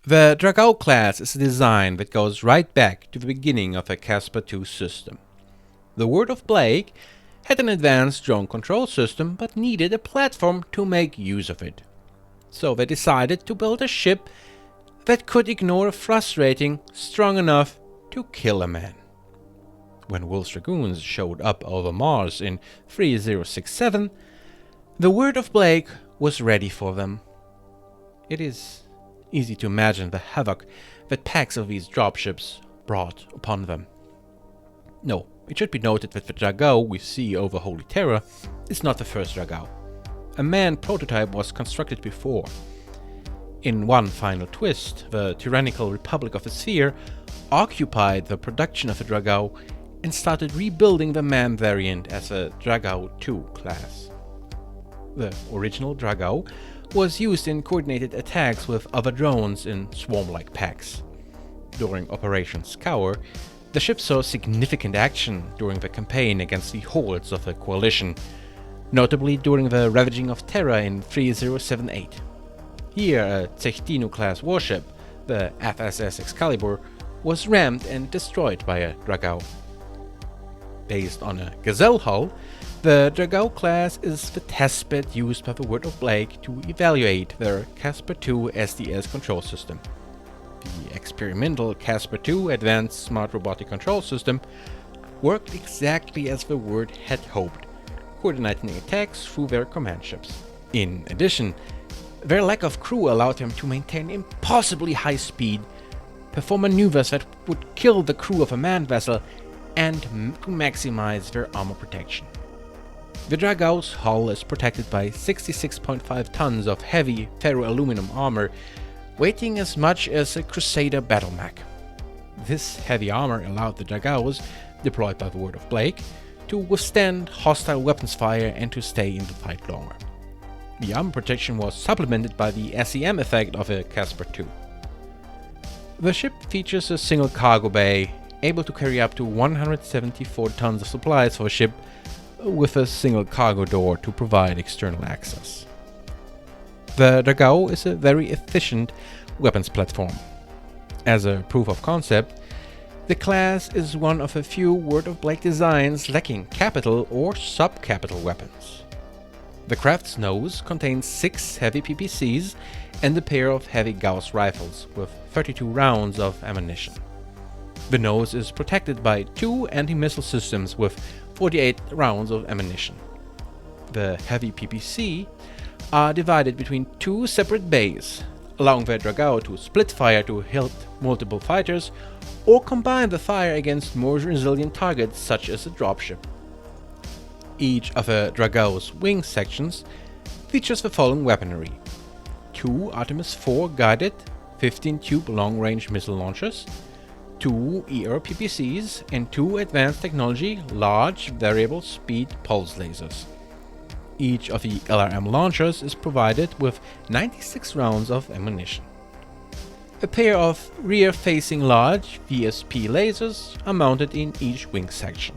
The Dragau class is a design that goes right back to the beginning of the Caspar II system. The Word of Blake had an advanced drone control system but needed a platform to make use of it. So they decided to build a ship that could ignore a thrust rating strong enough to kill a man. When Wolf's Dragoons showed up over Mars in 3067, the Word of Blake was ready for them. It is easy to imagine the havoc that packs of these dropships brought upon them. No, it should be noted that the Dragau we see over Holy Terra is not the first Dragau. A manned prototype was constructed before. In one final twist, the tyrannical Republic of the Sphere occupied the production of the Dragau and started rebuilding the manned variant as a Dragau II class. The original Dragau was used in coordinated attacks with other drones in swarm-like packs. During Operation SCOUR, the ship saw significant action during the campaign against the hordes of the coalition, notably during the Ravaging of Terra in 3078. Here, a Zechetinu Class WarShip, the FSS Excalibur, was rammed and destroyed by a Dragau. Based on a Gazelle hull, the Dragau class is the testbed used by the Word of Blake to evaluate their Caspar II SDS control system. The experimental Caspar II Advanced Smart Robotic Control System worked exactly as the Word had hoped, coordinating attacks through their command ships. In addition, their lack of crew allowed them to maintain impossibly high speed, perform maneuvers that would kill the crew of a manned vessel, and to maximize their armor protection. The Dragau's hull is protected by 66.5 tons of heavy ferroaluminum armor, weighing as much as a Crusader battle mech. This heavy armor allowed the Dragaus, deployed by the Word of Blake, to withstand hostile weapons fire and to stay in the fight longer. The armor protection was supplemented by the SEM effect of a Caspar II. The ship features a single cargo bay, able to carry up to 174 tons of supplies for a ship, with a single cargo door to provide external access. The Dragau is a very efficient weapons platform. As a proof of concept, the class is one of a few Word of Blake designs lacking capital or sub-capital weapons. The craft's nose contains 6 heavy PPCs and a pair of heavy Gauss rifles with 32 rounds of ammunition. The nose is protected by 2 anti-missile systems with 48 rounds of ammunition. The heavy PPC are divided between 2 separate bays, allowing the Dragau to split fire to hit multiple fighters or combine the fire against more resilient targets such as a dropship. Each of the Dragau's wing sections features the following weaponry: 2 Artemis IV guided 15-tube long-range missile launchers, 2 ER-PPCs, and 2 advanced technology large variable speed pulse lasers. Each of the LRM launchers is provided with 96 rounds of ammunition. A pair of rear-facing large VSP lasers are mounted in each wing section.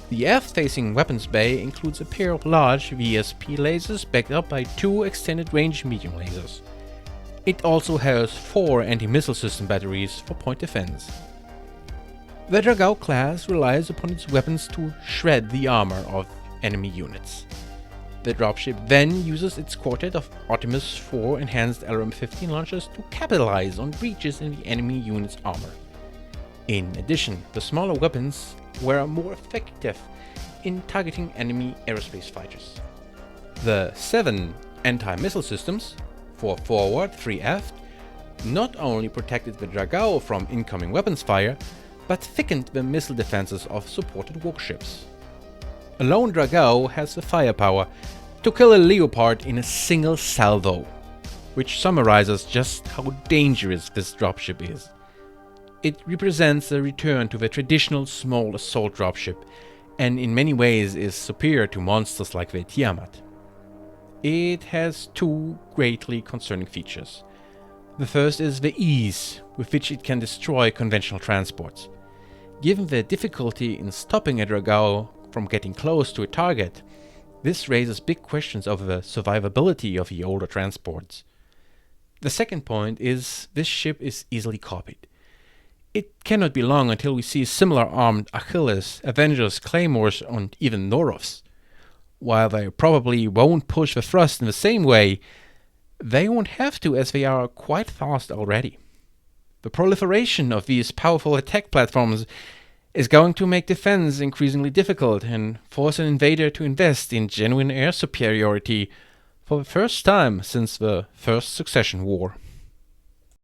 The aft-facing weapons bay includes a pair of large VSP lasers backed up by 2 extended-range medium lasers. It also has 4 anti-missile system batteries for point defense. The Dragau class relies upon its weapons to shred the armor of enemy units. The dropship then uses its quartet of Artemis IV enhanced LRM-15 launchers to capitalize on breaches in the enemy unit's armor. In addition, the smaller weapons were more effective in targeting enemy aerospace fighters. The 7 anti-missile systems, 4 forward, 3 aft, not only protected the Dragau from incoming weapons fire, but thickened the missile defenses of supported warships. A lone Dragau has the firepower to kill a Leopard in a single salvo, which summarizes just how dangerous this dropship is. It represents a return to the traditional small assault dropship, and in many ways is superior to monsters like the Tiamat. It has 2 greatly concerning features. The first is the ease with which it can destroy conventional transports. Given the difficulty in stopping a Dragau from getting close to a target, this raises big questions over the survivability of the older transports. The second point is this ship is easily copied. It cannot be long until we see similar armed Achilles, Avengers, Claymores, and even Norovs. While they probably won't push the thrust in the same way, they won't have to, as they are quite fast already. The proliferation of these powerful attack platforms is going to make defense increasingly difficult and force an invader to invest in genuine air superiority for the first time since the First Succession War.